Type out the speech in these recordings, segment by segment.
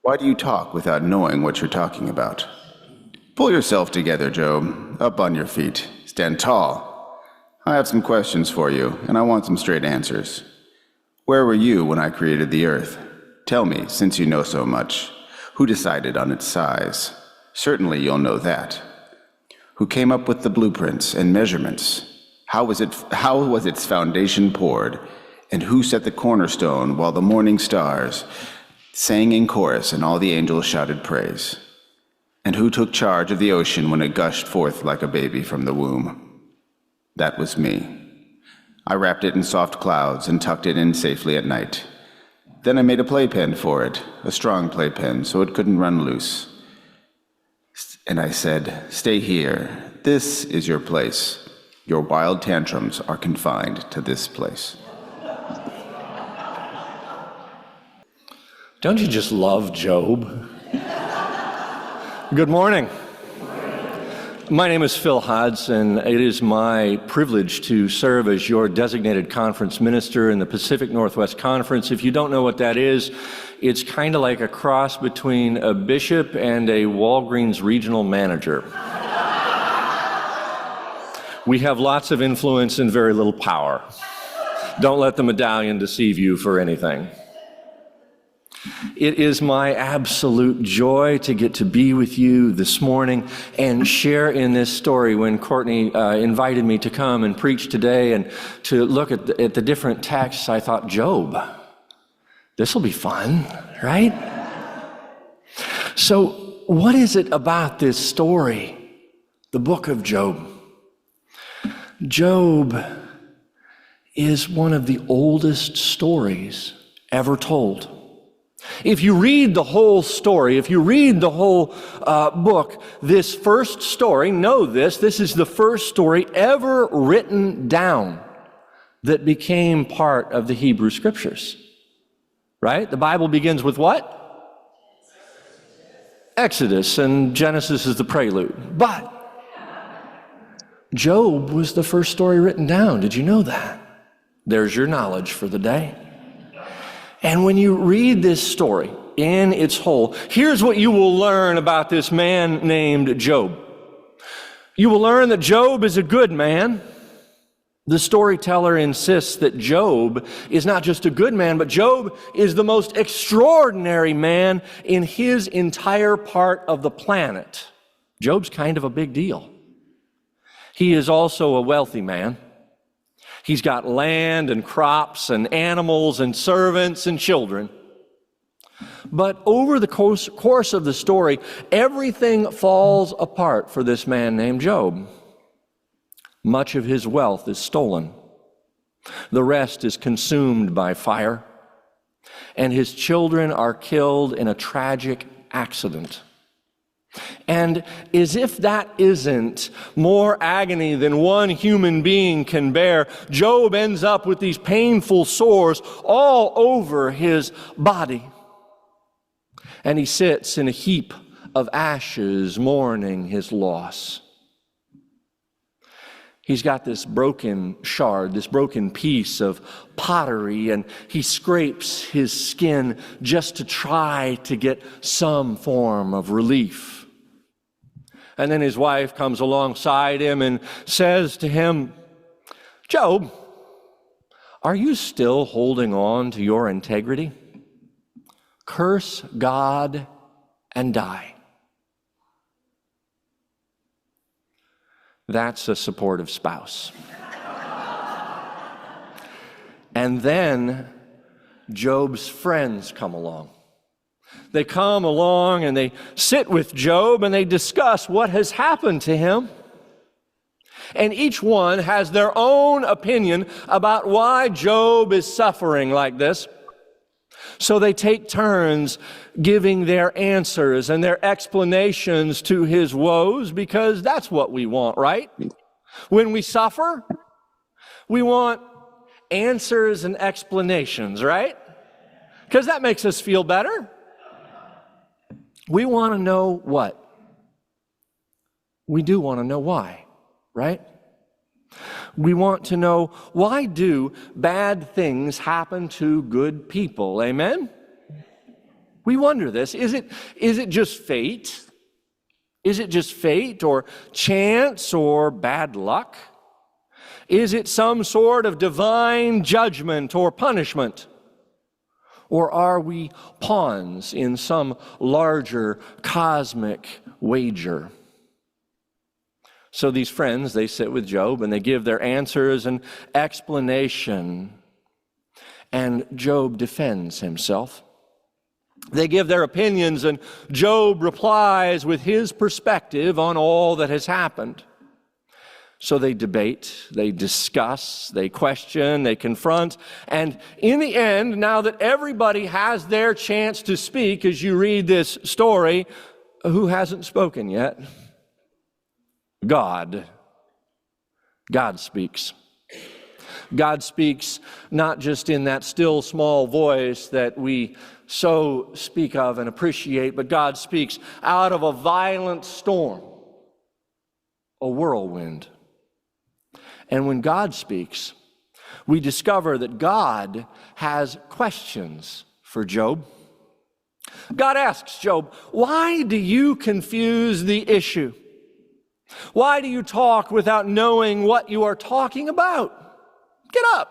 Why do you talk without knowing what you're talking about? Pull yourself together, Job. Up on your feet. Stand tall. I have some questions for you, and I want some straight answers. Where were you when I created the earth? Tell me, since you know so much. Who decided on its size? Certainly you'll know that. Who came up with the blueprints and measurements? How was its foundation poured? And who set the cornerstone while the morning stars sang in chorus and all the angels shouted praise? And who took charge of the ocean when it gushed forth like a baby from the womb? That was me. I wrapped it in soft clouds and tucked it in safely at night. Then I made a playpen for it, a strong playpen, so it couldn't run loose. And I said, "Stay here. This is your place. Your wild tantrums are confined to this place." Don't you just love Job? Good morning. My name is Phil Hodson. It is my privilege to serve as your designated conference minister in the Pacific Northwest Conference. If you don't know what that is, it's kind of like a cross between a bishop and a Walgreens regional manager. We have lots of influence and very little power. Don't let the medallion deceive you for anything. It is my absolute joy to get to be with you this morning and share in this story. When Courtney invited me to come and preach today and to look at the different texts, I thought, Job, this will be fun, right? So what is it about this story, the book of Job? Job is one of the oldest stories ever told. If you read the whole story, if you read the whole book, this first story, know this is the first story ever written down that became part of the Hebrew Scriptures, right? The Bible begins with what? Exodus, and Genesis is the prelude. But Job was the first story written down. Did you know that? There's your knowledge for the day. And when you read this story in its whole, here's what you will learn about this man named Job. You will learn that Job is a good man. The storyteller insists that Job is not just a good man, but Job is the most extraordinary man in his entire part of the planet. Job's kind of a big deal. He is also a wealthy man. He's got land and crops and animals and servants and children. But over the course of the story, everything falls apart for this man named Job. Much of his wealth is stolen. The rest is consumed by fire. And his children are killed in a tragic accident. And as if that isn't more agony than one human being can bear, Job ends up with these painful sores all over his body. And he sits in a heap of ashes, mourning his loss. He's got this broken shard, this broken piece of pottery, and he scrapes his skin just to try to get some form of relief. And then his wife comes alongside him and says to him, Job, are you still holding on to your integrity? Curse God and die. That's a supportive spouse. And then Job's friends come along. They come along and they sit with Job and they discuss what has happened to him. And each one has their own opinion about why Job is suffering like this. So they take turns giving their answers and their explanations to his woes, because that's what we want, right? When we suffer, we want answers and explanations, right? Because that makes us feel better. We want to know what? We do want to know why, right? We want to know, why do bad things happen to good people? Amen? We wonder this. Is it just fate? Is it just fate or chance or bad luck? Is it some sort of divine judgment or punishment? Or are we pawns in some larger cosmic wager? So these friends, they sit with Job and they give their answers and explanation. And Job defends himself. They give their opinions and Job replies with his perspective on all that has happened. So they debate, they discuss, they question, they confront, and in the end, now that everybody has their chance to speak as you read this story, who hasn't spoken yet? God. God speaks. God speaks not just in that still small voice that we so speak of and appreciate, but God speaks out of a violent storm, a whirlwind. And when God speaks, we discover that God has questions for Job. God asks Job, why do you confuse the issue? Why do you talk without knowing what you are talking about? Get up,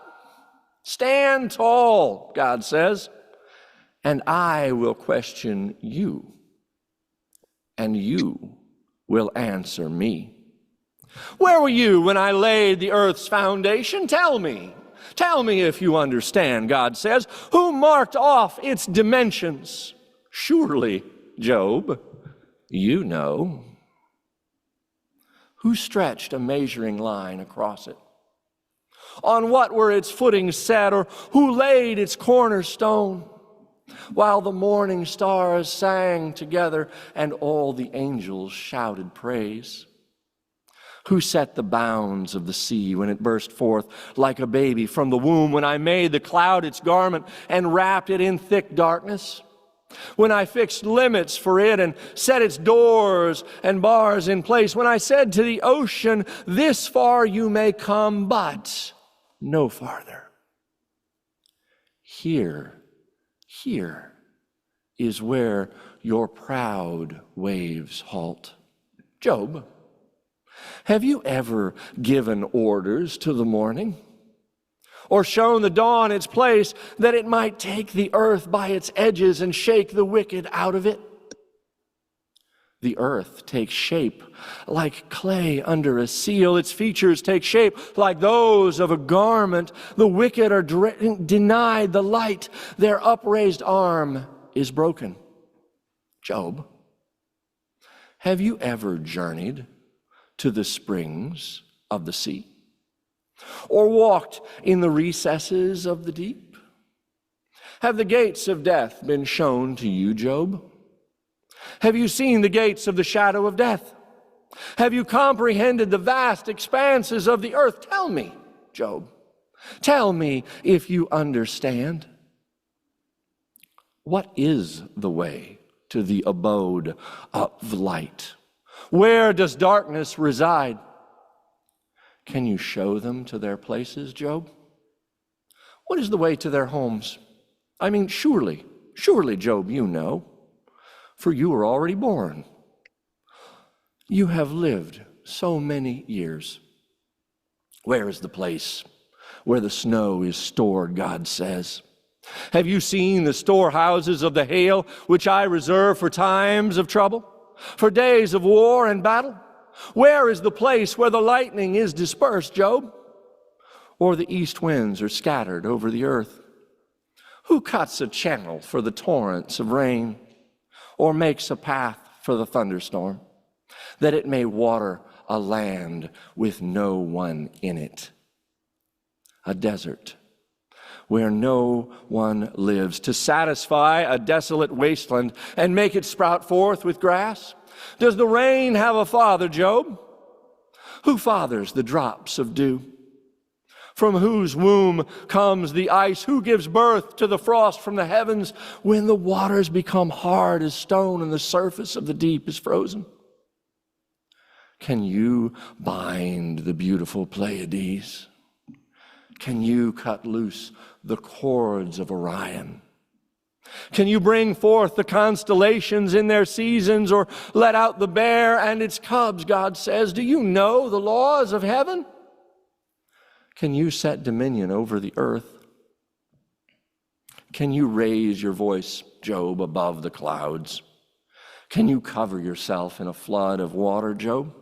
stand tall, God says, and I will question you, and you will answer me. Where were you when I laid the earth's foundation? Tell me if you understand, God says. Who marked off its dimensions? Surely, Job, you know. Who stretched a measuring line across it? On what were its footings set, or who laid its cornerstone? While the morning stars sang together and all the angels shouted praise. Who set the bounds of the sea when it burst forth like a baby from the womb? When I made the cloud its garment and wrapped it in thick darkness? When I fixed limits for it and set its doors and bars in place? When I said to the ocean, this far you may come, but no farther. Here is where your proud waves halt. Job, have you ever given orders to the morning? Or shown the dawn its place, that it might take the earth by its edges and shake the wicked out of it? The earth takes shape like clay under a seal. Its features take shape like those of a garment. The wicked are denied the light. Their upraised arm is broken. Job, have you ever journeyed to the springs of the sea? Or walked in the recesses of the deep? Have the gates of death been shown to you, Job? Have you seen the gates of the shadow of death? Have you comprehended the vast expanses of the earth? Tell me, Job. Tell me if you understand. What is the way to the abode of light? Where does darkness reside? Can you show them to their places, Job? What is the way to their homes? I mean, surely, Job, you know, for you were already born. You have lived so many years. Where is the place where the snow is stored, God says? Have you seen the storehouses of the hail, which I reserve for times of trouble, for days of war and battle? Where is the place where the lightning is dispersed, Job? Or the east winds are scattered over the earth? Who cuts a channel for the torrents of rain, or makes a path for the thunderstorm, that it may water a land with no one in it? A desert where no one lives, to satisfy a desolate wasteland and make it sprout forth with grass? Does the rain have a father, Job? Who fathers the drops of dew? From whose womb comes the ice? Who gives birth to the frost from the heavens when the waters become hard as stone and the surface of the deep is frozen? Can you bind the beautiful Pleiades? Can you cut loose the cords of Orion? Can you bring forth the constellations in their seasons, or let out the bear and its cubs, God says? Do you know the laws of heaven? Can you set dominion over the earth? Can you raise your voice, Job, above the clouds? Can you cover yourself in a flood of water, Job?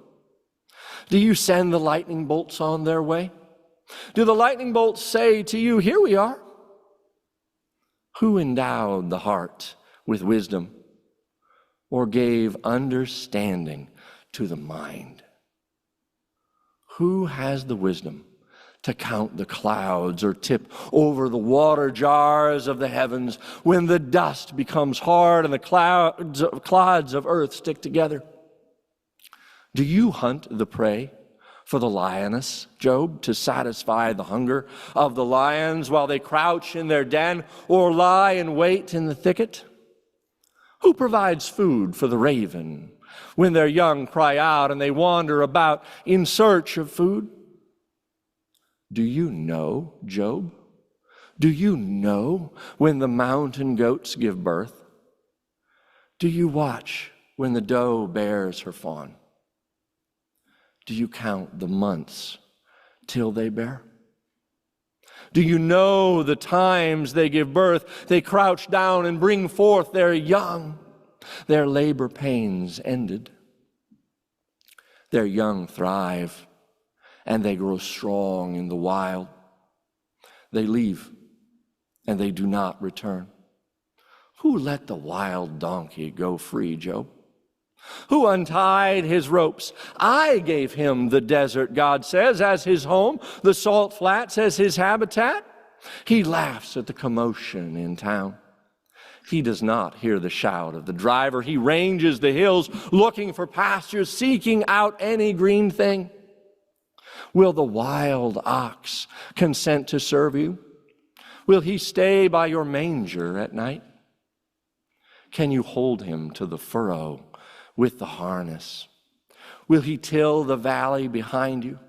Do you send the lightning bolts on their way? Do the lightning bolts say to you, "Here we are"? Who endowed the heart with wisdom, or gave understanding to the mind? Who has the wisdom to count the clouds, or tip over the water jars of the heavens when the dust becomes hard and the clods of earth stick together? Do you hunt the prey for the lioness, Job, to satisfy the hunger of the lions while they crouch in their den or lie in wait in the thicket? Who provides food for the raven when their young cry out and they wander about in search of food? Do you know, Job? Do you know when the mountain goats give birth? Do you watch when the doe bears her fawn? Do you count the months till they bear? Do you know the times they give birth? They crouch down and bring forth their young, their labor pains ended. Their young thrive, and they grow strong in the wild. They leave, and they do not return. Who let the wild donkey go free, Job? Who untied his ropes? I gave him the desert, God says, as his home, the salt flats as his habitat. He laughs at the commotion in town. He does not hear the shout of the driver. He ranges the hills looking for pastures, seeking out any green thing. Will the wild ox consent to serve you? Will he stay by your manger at night? Can you hold him to the furrow with the harness? Will he till the valley behind you?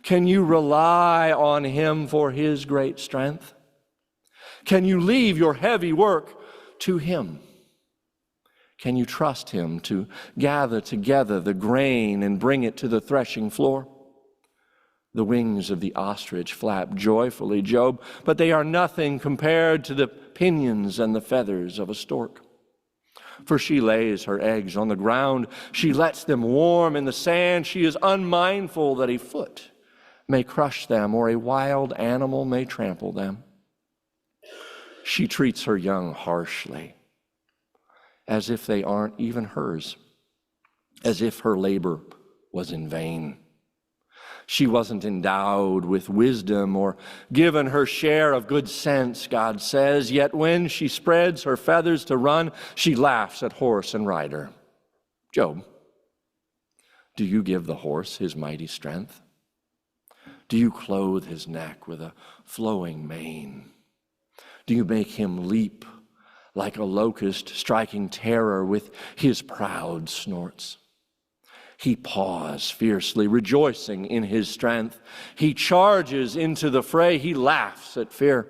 Can you rely on him for his great strength? Can you leave your heavy work to him? Can you trust him to gather together the grain and bring it to the threshing floor? The wings of the ostrich flap joyfully, Job, but they are nothing compared to the pinions and the feathers of a stork. For she lays her eggs on the ground. She lets them warm in the sand. She is unmindful that a foot may crush them or a wild animal may trample them. She treats her young harshly, as if they aren't even hers, as if her labor was in vain. She wasn't endowed with wisdom or given her share of good sense, God says, yet when she spreads her feathers to run, she laughs at horse and rider. Job, do you give the horse his mighty strength? Do you clothe his neck with a flowing mane? Do you make him leap like a locust, striking terror with his proud snorts? He paws fiercely, rejoicing in his strength. He charges into the fray. He laughs at fear.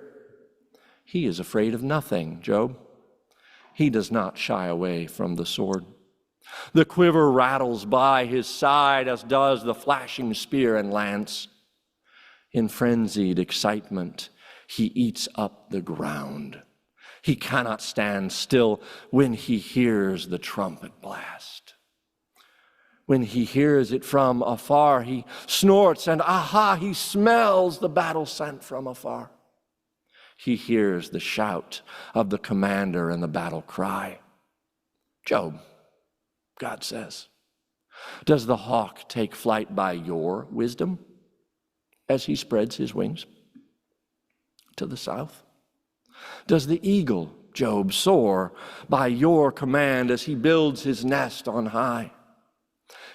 He is afraid of nothing, Job. He does not shy away from the sword. The quiver rattles by his side, as does the flashing spear and lance. In frenzied excitement, he eats up the ground. He cannot stand still when he hears the trumpet blast. When he hears it from afar, he snorts, and aha, he smells the battle scent from afar. He hears the shout of the commander and the battle cry. Job, God says, does the hawk take flight by your wisdom as he spreads his wings to the south? Does the eagle, Job, soar by your command as he builds his nest on high?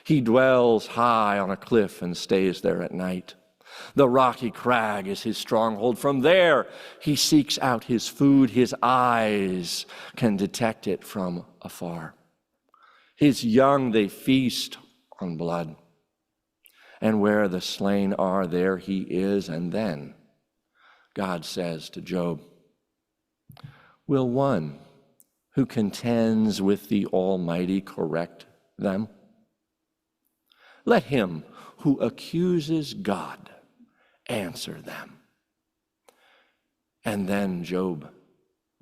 He dwells high on a cliff and stays there at night. The rocky crag is his stronghold. From there he seeks out his food. His eyes can detect it from afar. His young, they feast on blood. And where the slain are, there he is. And then God says to Job, Will one who contends with the Almighty correct them? Let him who accuses God answer them. And then Job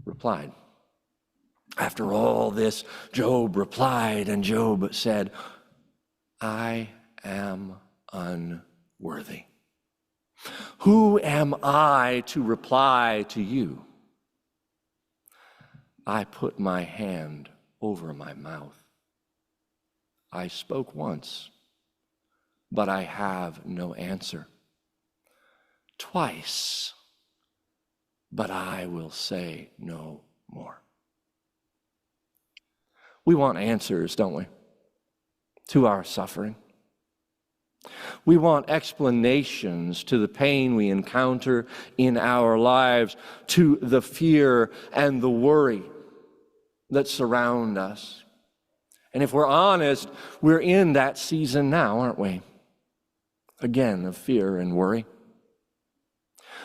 replied. After all this, Job replied, and Job said, I am unworthy. Who am I to reply to you? I put my hand over my mouth. I spoke once, but I have no answer. Twice, but I will say no more. We want answers, don't we, to our suffering? We want explanations to the pain we encounter in our lives, to the fear and the worry that surround us. And if we're honest, we're in that season now, aren't we? Again, of fear and worry.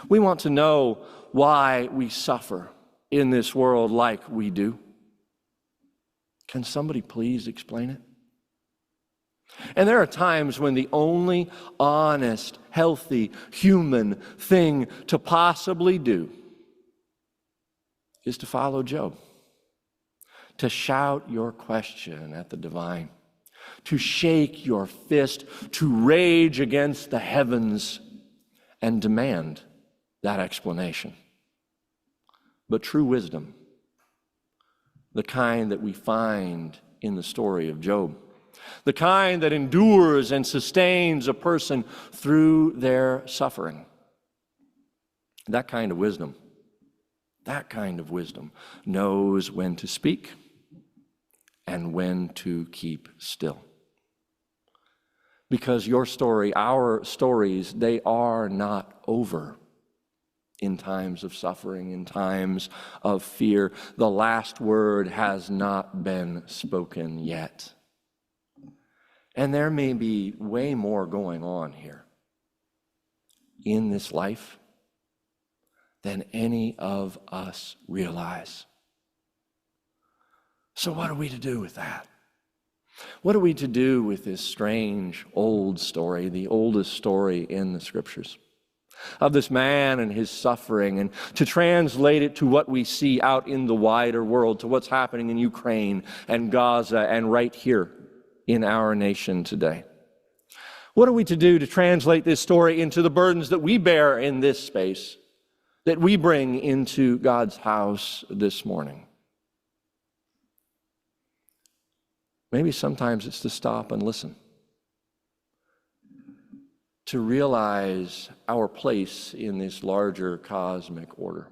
We want to know why we suffer in this world like we do. Can somebody please explain it? And there are times when the only honest, healthy, human thing to possibly do is to follow Job, to shout your question at the divine, to shake your fist, to rage against the heavens and demand that explanation. But true wisdom, the kind that we find in the story of Job, the kind that endures and sustains a person through their suffering, that kind of wisdom knows when to speak and when to keep still. Because your story, our stories, they are not over. In times of suffering, in times of fear, the last word has not been spoken yet. And there may be way more going on here in this life than any of us realize. So what are we to do with that? What are we to do with this strange old story, the oldest story in the Scriptures, of this man and his suffering, and to translate it to what we see out in the wider world, to what's happening in Ukraine and Gaza and right here in our nation today? What are we to do to translate this story into the burdens that we bear in this space, that we bring into God's house this morning? Maybe sometimes it's to stop and listen, to realize our place in this larger cosmic order,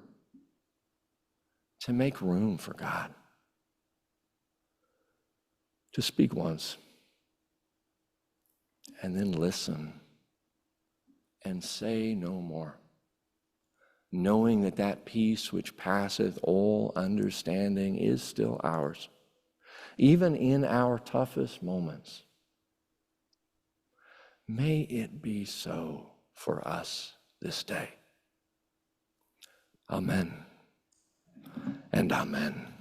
to make room for God, to speak once, and then listen and say no more, knowing that that peace which passeth all understanding is still ours, even in our toughest moments. May it be so for us this day. Amen and amen.